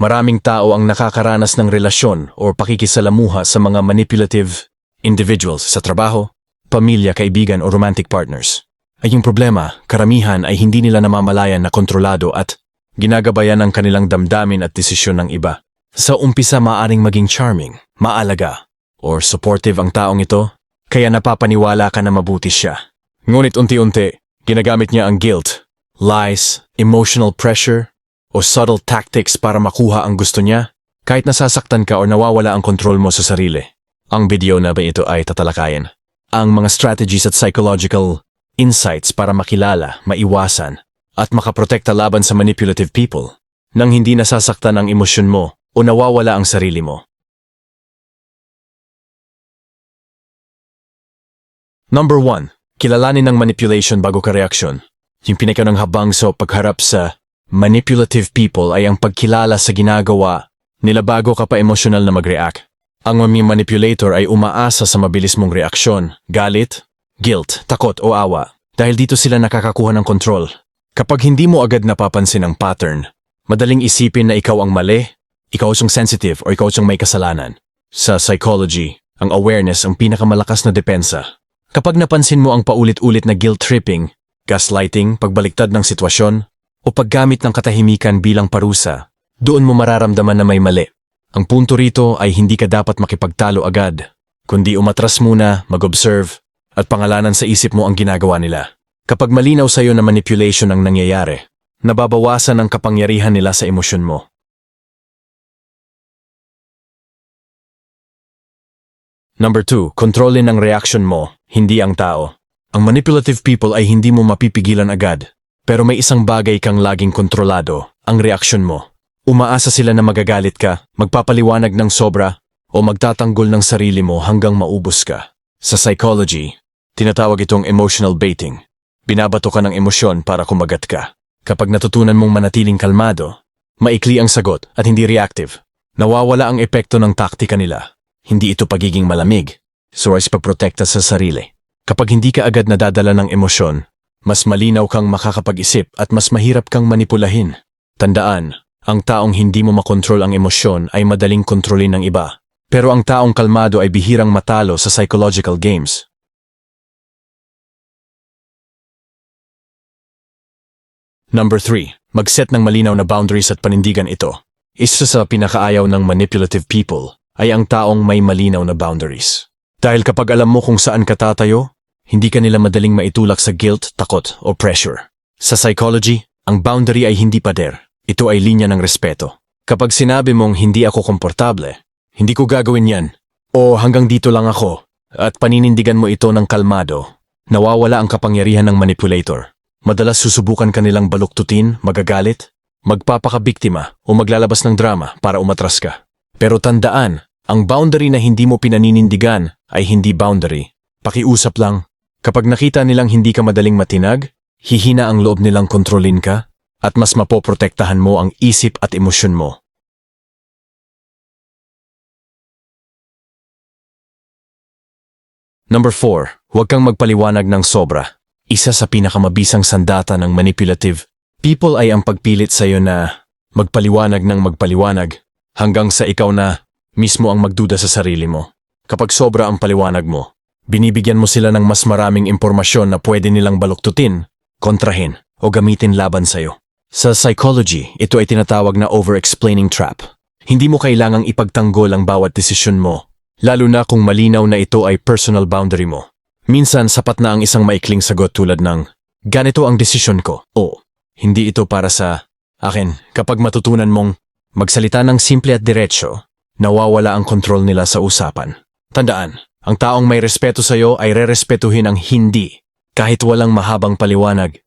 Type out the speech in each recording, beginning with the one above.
Maraming tao ang nakakaranas ng relasyon o pakikisalamuha sa mga manipulative individuals sa trabaho, pamilya, kaibigan o romantic partners. Ay yung problema, karamihan ay hindi nila namamalayan na kontrolado at ginagabayan ang kanilang damdamin at desisyon ng iba. Sa umpisa maaring maging charming, maalaga, or supportive ang taong ito, kaya napapaniwala ka na mabuti siya. Ngunit unti-unti, ginagamit niya ang guilt, lies, emotional pressure, o subtle tactics para makuha ang gusto niya, kahit nasasaktan ka o nawawala ang kontrol mo sa sarili. Ang video na ba ito ay tatalakayin ang mga strategies at psychological insights para makilala, maiwasan, at makaprotekta laban sa manipulative people nang hindi nasasaktan ang emosyon mo o nawawala ang sarili mo. Number 1. Kilalanin ang manipulation bago ka reaksyon. Yung pinakaunang habang sa pagharap sa manipulative people ay ang pagkilala sa ginagawa nila bago ka pa emosyonal na mag-react. Ang manipulator ay umaasa sa mabilis mong reaksyon, galit, guilt, takot o awa, dahil dito sila nakakakuha ng kontrol. Kapag hindi mo agad napapansin ang pattern, madaling isipin na ikaw ang mali, ikaw ang sensitive o ikaw ang may kasalanan. Sa psychology, ang awareness ang pinakamalakas na depensa. Kapag napansin mo ang paulit-ulit na guilt-tripping, gaslighting, pagbaliktad ng sitwasyon, o paggamit ng katahimikan bilang parusa, doon mo mararamdaman na may mali. Ang punto rito ay hindi ka dapat makipagtalo agad, kundi umatras muna, mag-observe, at pangalanan sa isip mo ang ginagawa nila. Kapag malinaw sa iyo na manipulation ang nangyayari, nababawasan ang kapangyarihan nila sa emosyon mo. Number 2, kontrolin ang reaction mo, hindi ang tao. Ang manipulative people ay hindi mo mapipigilan agad, pero may isang bagay kang laging kontrolado, ang reaksyon mo. Umaasa sila na magagalit ka, magpapaliwanag ng sobra, o magtatanggol ng sarili mo hanggang maubos ka. Sa psychology, tinatawag itong emotional baiting. Binabato ka ng emosyon para kumagat ka. Kapag natutunan mong manatiling kalmado, maikli ang sagot at hindi reactive, nawawala ang epekto ng taktika nila. Hindi ito pagiging malamig, suwais pagprotekta sa sarili. Kapag hindi ka agad nadadala ng emosyon, mas malinaw kang makakapag-isip at mas mahirap kang manipulahin. Tandaan, ang taong hindi mo makontrol ang emosyon ay madaling kontrolin ng iba. Pero ang taong kalmado ay bihirang matalo sa psychological games. Number 3. Mag-set ng malinaw na boundaries at panindigan ito. Isa sa pinakaayaw ng manipulative people ay ang taong may malinaw na boundaries. Dahil kapag alam mo kung saan ka tatayo, hindi ka nila madaling maitulak sa guilt, takot o pressure. Sa psychology, ang boundary ay hindi pader. Ito ay linya ng respeto. Kapag sinabi mong hindi ako komportable, hindi ko gagawin yan, o hanggang dito lang ako, at paninindigan mo ito ng kalmado, nawawala ang kapangyarihan ng manipulator. Madalas susubukan ka nilang baluktutin, magagalit, magpapakabiktima o maglalabas ng drama para umatras ka. Pero tandaan, ang boundary na hindi mo pinaninindigan ay hindi boundary. Pakiusap lang. Kapag nakita nilang hindi ka madaling matinag, hihina ang loob nilang kontrolin ka, at mas mapoprotektahan mo ang isip at emosyon mo. Number 4. Huwag kang magpaliwanag ng sobra. Isa sa pinakamabisang sandata ng manipulative people ay ang pagpilit sa iyo na magpaliwanag ng magpaliwanag hanggang sa ikaw na mismo ang magduda sa sarili mo. Kapag sobra ang paliwanag mo, binibigyan mo sila ng mas maraming impormasyon na pwede nilang baluktutin, kontrahin o gamitin laban sa iyo. Sa psychology, ito ay tinatawag na over-explaining trap. Hindi mo kailangang ipagtanggol ang bawat desisyon mo, lalo na kung malinaw na ito ay personal boundary mo. Minsan sapat na ang isang maikling sagot tulad ng, ganito ang desisyon ko, o hindi ito para sa akin. Kapag matutunan mong magsalita ng simple at diretso, nawawala ang kontrol nila sa usapan. Tandaan, ang taong may respeto sa iyo ay rerespetuhin ang hindi, kahit walang mahabang paliwanag.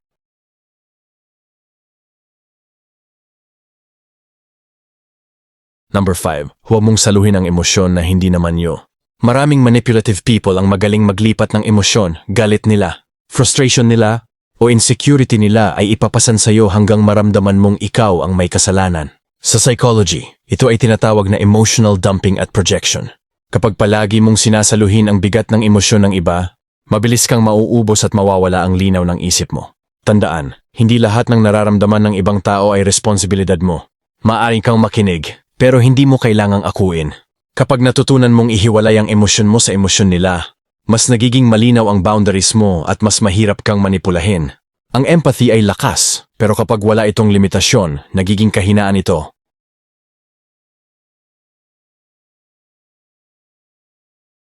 Number 5. Huwag mong saluhin ang emosyon na hindi naman yo. Maraming manipulative people ang magaling maglipat ng emosyon, galit nila, frustration nila, o insecurity nila ay ipapasan sa iyo hanggang maramdaman mong ikaw ang may kasalanan. Sa psychology, ito ay tinatawag na emotional dumping at projection. Kapag palagi mong sinasaluhin ang bigat ng emosyon ng iba, mabilis kang mauubos at mawawala ang linaw ng isip mo. Tandaan, hindi lahat ng nararamdaman ng ibang tao ay responsibilidad mo. Maaring kang makinig, pero hindi mo kailangang akuin. Kapag natutunan mong ihiwalay ang emosyon mo sa emosyon nila, mas nagiging malinaw ang boundaries mo at mas mahirap kang manipulahin. Ang empathy ay lakas, pero kapag wala itong limitasyon, nagiging kahinaan ito.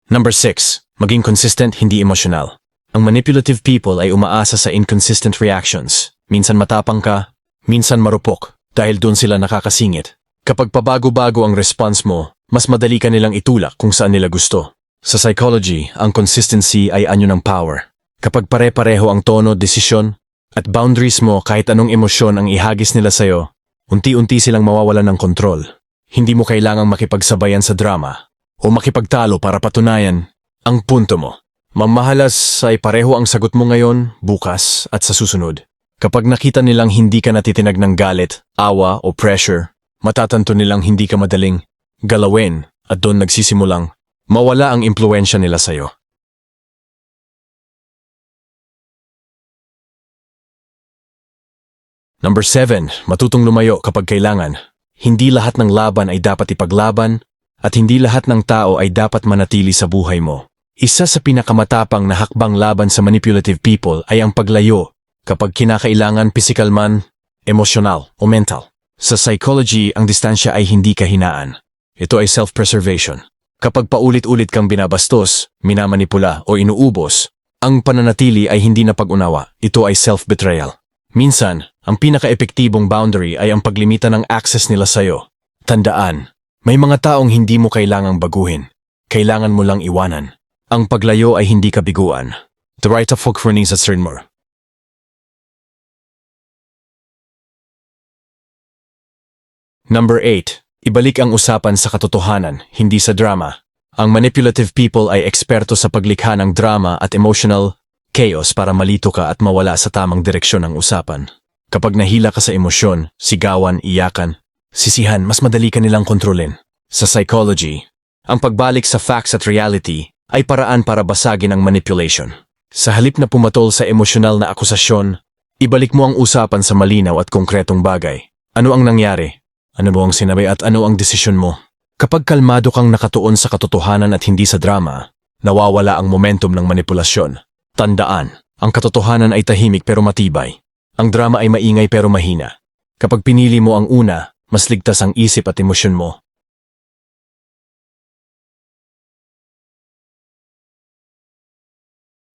Number 6. Maging consistent, hindi emosyonal. Ang manipulative people ay umaasa sa inconsistent reactions. Minsan matapang ka, minsan marupok, dahil doon sila nakakasingit. Kapag pabago-bago ang response mo, mas madali ka nilang itulak kung saan nila gusto. Sa psychology, ang consistency ay anyo ng power. Kapag pare-pareho ang tono, desisyon, at boundaries mo kahit anong emosyon ang ihagis nila sa'yo, unti-unti silang mawawalan ng kontrol. Hindi mo kailangang makipagsabayan sa drama o makipagtalo para patunayan ang punto mo. Mamahalas ay pareho ang sagot mo ngayon, bukas at sa susunod. Kapag nakita nilang hindi ka natitinag ng galit, awa o pressure, matatanto nilang hindi ka madaling galawin at doon nagsisimulang mawala ang impluwensya nila sa'yo. Number 7. Matutong lumayo kapag kailangan. Hindi lahat ng laban ay dapat ipaglaban at hindi lahat ng tao ay dapat manatili sa buhay mo. Isa sa pinakamatapang na hakbang laban sa manipulative people ay ang paglayo kapag kinakailangan physical man, emosyonal o mental. Sa psychology, ang distansya ay hindi kahinaan. Ito ay self-preservation. Kapag paulit-ulit kang binabastos, minamanipula o inuubos, ang pananatili ay hindi na pag-unawa. Ito ay self-betrayal. Minsan, ang pinaka-epektibong boundary ay ang paglimita ng access nila sa'yo. Tandaan, may mga taong hindi mo kailangang baguhin. Kailangan mo lang iwanan. Ang paglayo ay hindi kabiguan. The right of Fogfurnis at Cernmore. Number 8. Ibalik ang usapan sa katotohanan, hindi sa drama. Ang manipulative people ay eksperto sa paglikha ng drama at emotional chaos para malito ka at mawala sa tamang direksyon ng usapan. Kapag nahila ka sa emosyon, sigawan, iyakan, sisihan, mas madali ka nilang kontrolin. Sa psychology, ang pagbalik sa facts at reality ay paraan para basagin ang manipulation. Sa halip na pumatol sa emosyonal na akusasyon, ibalik mo ang usapan sa malinaw at konkretong bagay. Ano ang nangyari? Ano mo ang sinabi at ano ang desisyon mo? Kapag kalmado kang nakatuon sa katotohanan at hindi sa drama, nawawala ang momentum ng manipulasyon. Tandaan, ang katotohanan ay tahimik pero matibay. Ang drama ay maingay pero mahina. Kapag pinili mo ang una, mas ligtas ang isip at emosyon mo.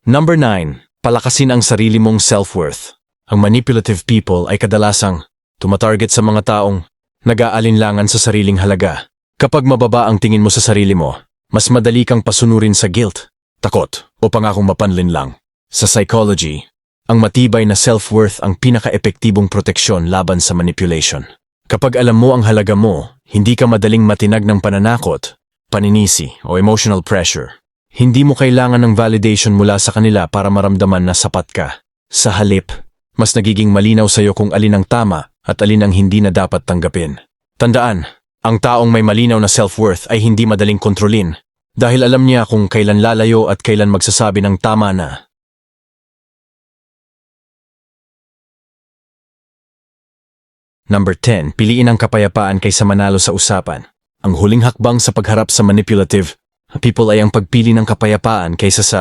Number 9. Palakasin ang sarili mong self-worth. Ang manipulative people ay kadalasang tumatarget sa mga taong nag-aalinlangan sa sariling halaga. Kapag mababa ang tingin mo sa sarili mo, mas madali kang pasunurin sa guilt, takot, o pangakong mapanlinlang. Sa psychology, ang matibay na self-worth ang pinaka-epektibong proteksyon laban sa manipulation. Kapag alam mo ang halaga mo, hindi ka madaling matinag ng pananakot, paninisi, o emotional pressure. Hindi mo kailangan ng validation mula sa kanila para maramdaman na sapat ka. Sa halip, mas nagiging malinaw sa'yo kung alin ang tama at alin ang hindi na dapat tanggapin. Tandaan, ang taong may malinaw na self-worth ay hindi madaling kontrolin dahil alam niya kung kailan lalayo at kailan magsasabi ng tama na. Number 10. Piliin ang kapayapaan kaysa manalo sa usapan. Ang huling hakbang sa pagharap sa manipulative people ay ang pagpili ng kapayapaan kaysa sa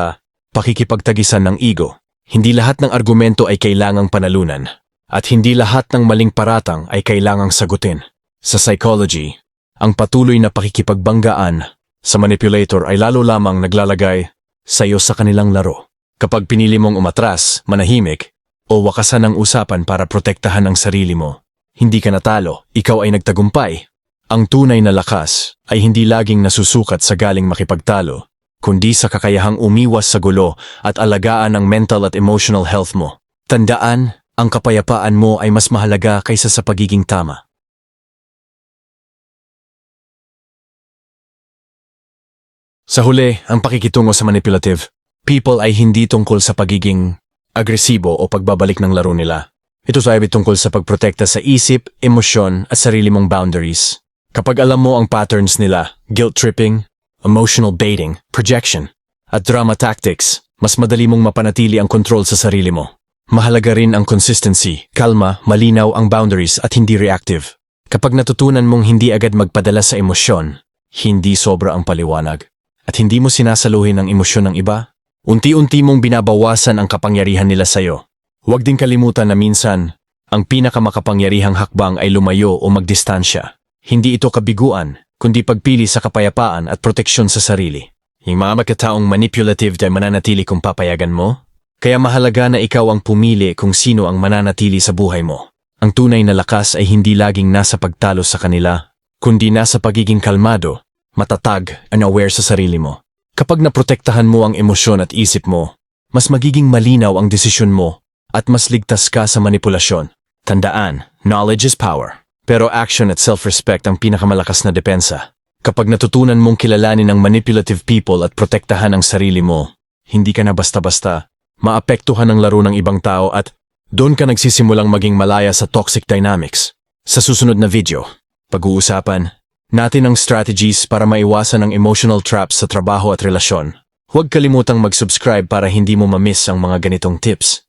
pakikipagtagisan ng ego. Hindi lahat ng argumento ay kailangang panalunan. At hindi lahat ng maling paratang ay kailangang sagutin. Sa psychology, ang patuloy na pakikipagbanggaan sa manipulator ay lalo lamang naglalagay sa iyo sa kanilang laro. Kapag pinili mong umatras, manahimik, o wakasan ang usapan para protektahan ang sarili mo, hindi ka natalo, ikaw ay nagtagumpay. Ang tunay na lakas ay hindi laging nasusukat sa galing makipagtalo, kundi sa kakayahang umiwas sa gulo at alagaan ang mental at emotional health mo. Tandaan, ang kapayapaan mo ay mas mahalaga kaysa sa pagiging tama. Sa huli, ang pakikitungo sa manipulative people ay hindi tungkol sa pagiging agresibo o pagbabalik ng laro nila. Ito ay tungkol sa pagprotekta sa isip, emosyon at sarili mong boundaries. Kapag alam mo ang patterns nila, guilt-tripping, emotional baiting, projection, at drama tactics, mas madali mong mapanatili ang control sa sarili mo. Mahalaga rin ang consistency, kalma, malinaw ang boundaries at hindi reactive. Kapag natutunan mong hindi agad magpadala sa emosyon, hindi sobra ang paliwanag, at hindi mo sinasaluhin ang emosyon ng iba, unti-unti mong binabawasan ang kapangyarihan nila sa'yo. Huwag din kalimutan na minsan, ang pinakamakapangyarihang hakbang ay lumayo o magdistansya. Hindi ito kabiguan, kundi pagpili sa kapayapaan at proteksyon sa sarili. Yung mga magkataong manipulative ay mananatili kung papayagan mo, kaya mahalaga na ikaw ang pumili kung sino ang mananatili sa buhay mo. Ang tunay na lakas ay hindi laging nasa pagtalo sa kanila, kundi nasa pagiging kalmado, matatag, and aware sa sarili mo. Kapag naprotektahan mo ang emosyon at isip mo, mas magiging malinaw ang desisyon mo at mas ligtas ka sa manipulasyon. Tandaan, knowledge is power. Pero action at self-respect ang pinakamalakas na depensa. Kapag natutunan mong kilalanin ang manipulative people at protektahan ang sarili mo, hindi ka na basta-basta maapektuhan ang laro ng ibang tao at doon ka nagsisimulang maging malaya sa toxic dynamics. Sa susunod na video, pag-uusapan natin ang strategies para maiwasan ang emotional traps sa trabaho at relasyon. Huwag kalimutang mag-subscribe para hindi mo ma-miss ang mga ganitong tips.